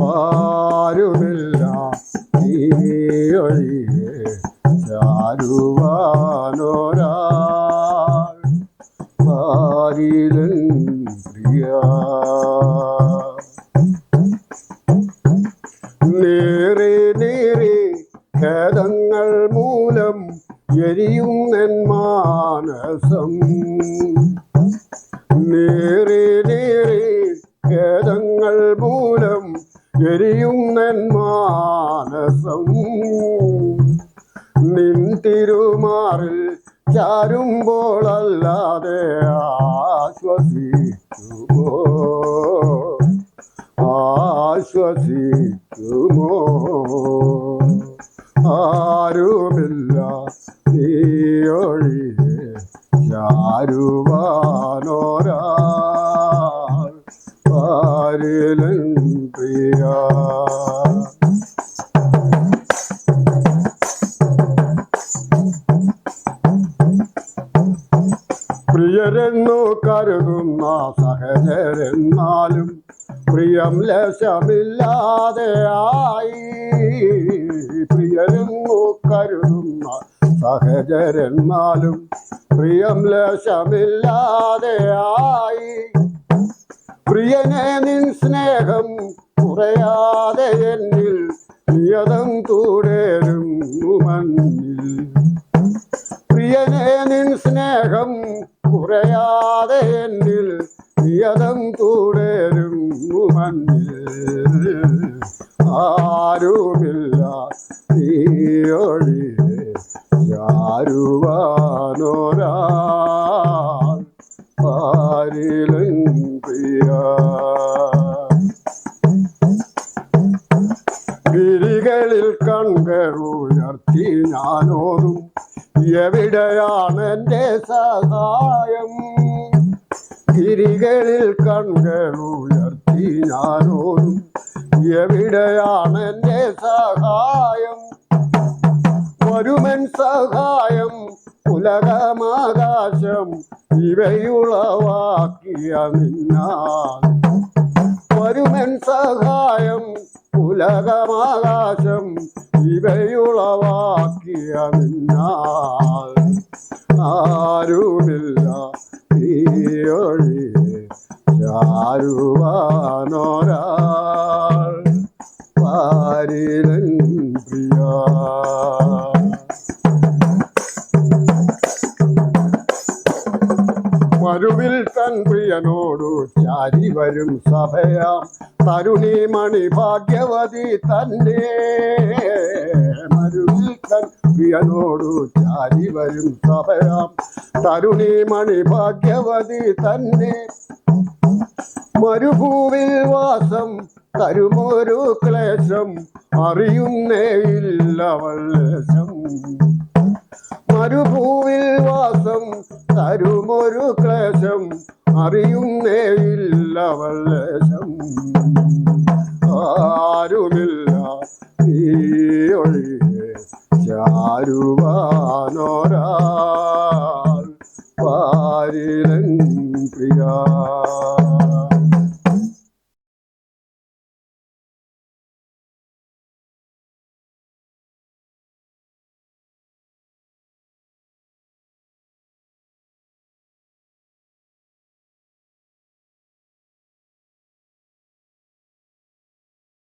ആരുമില്ല നീ ഒഴികെ ചാരുവാനൊരാൾ പാരിലൻ പ്രിയ. നേരെ നേരെ ഖേദങ്ങൾ മൂലം എരിയുന്നെൻ മാനസം. നേരെ നേരെ ഖേദങ്ങൾ മൂലം എരിയുന്നെൻ മാനസം. നിൻ തിരുമാറിൽ ചാരുമ്പോളല്ലാതെ ആശ്വസിക്കുമോ ആശ്വസിക്കുമോ. ആരുമില്ല നീ ഒഴികെ ചാരുവാനൊരാൾ പാരിലൻ പ്രിയ. പ്രിയരെന്നു കരുതുന്ന സഹചരെന്നാലും പ്രിയം ലേശമില്ലാതെയായി. പ്രിയരെന്നു കരുതുന്ന സഹചരെന്നാലും പ്രിയം ലേശമില്ലാതെയായി. പ്രിയനെ നിൻ സ്നേഹം കുറയാതെ എന്നിൽ നിയതം തുടരുന്നു മന്നിൽ. പ്രിയനെ നിൻ സ്നേഹം കുറയാതെ എന്നിൽ നിയതം തുടരുന്നു മന്നിൽ. ആരുമില്ല നീ ഒഴികെ ചാരുവാനൊരാൾ പാരിലൻ പ്രിയ. ഗിരികളിൽ കൺകൾ ഉയർത്തി ഞാനോതും എവിടെയാണ് എൻ്റെ സഹായം. ഗിരികളിൽ കൺകൾ ഉയർത്തി ഞാനോതും എവിടെയാണ് എൻ്റെ സഹായം. വരുമൻ സഹായം ഉലകമാകാശം ഇവയുളവാക്കിയ നിന്നാൽ. വരുമൻ സഹായം ഉലകമാകാശം ഇവയുളവാക്കിയ നിന്നാൽ. ആരുമില്ല നീ ഒഴികെ ചാരുവാനൊരാൾ പാരിലൻ പ്രിയ. മരുവിൽ തൻ പ്രിയനോടു ചാരി വരും സഭയാം തരുണി മണി ഭാഗ്യവതി തന്നെ. മരുവിൽ തൻ പ്രിയനോടു ചാരി വരും സഭയാം തരുണി മണി ഭാഗ്യവതി തന്നെ. മരുഭൂവിൽ വാസം തരുമൊരു ക്ലേശം അറിയുന്നേയില്ലവൾ ലേശം. മരുഭൂവിൽ വാസം തരുമൊരു ക്ലേശം അറിയുന്നേയില്ലവൾ ലേശം. ആരുമില്ല നീ ഒഴികെ ചാരുവാനൊരാൾ പാരിലൻ പ്രിയ.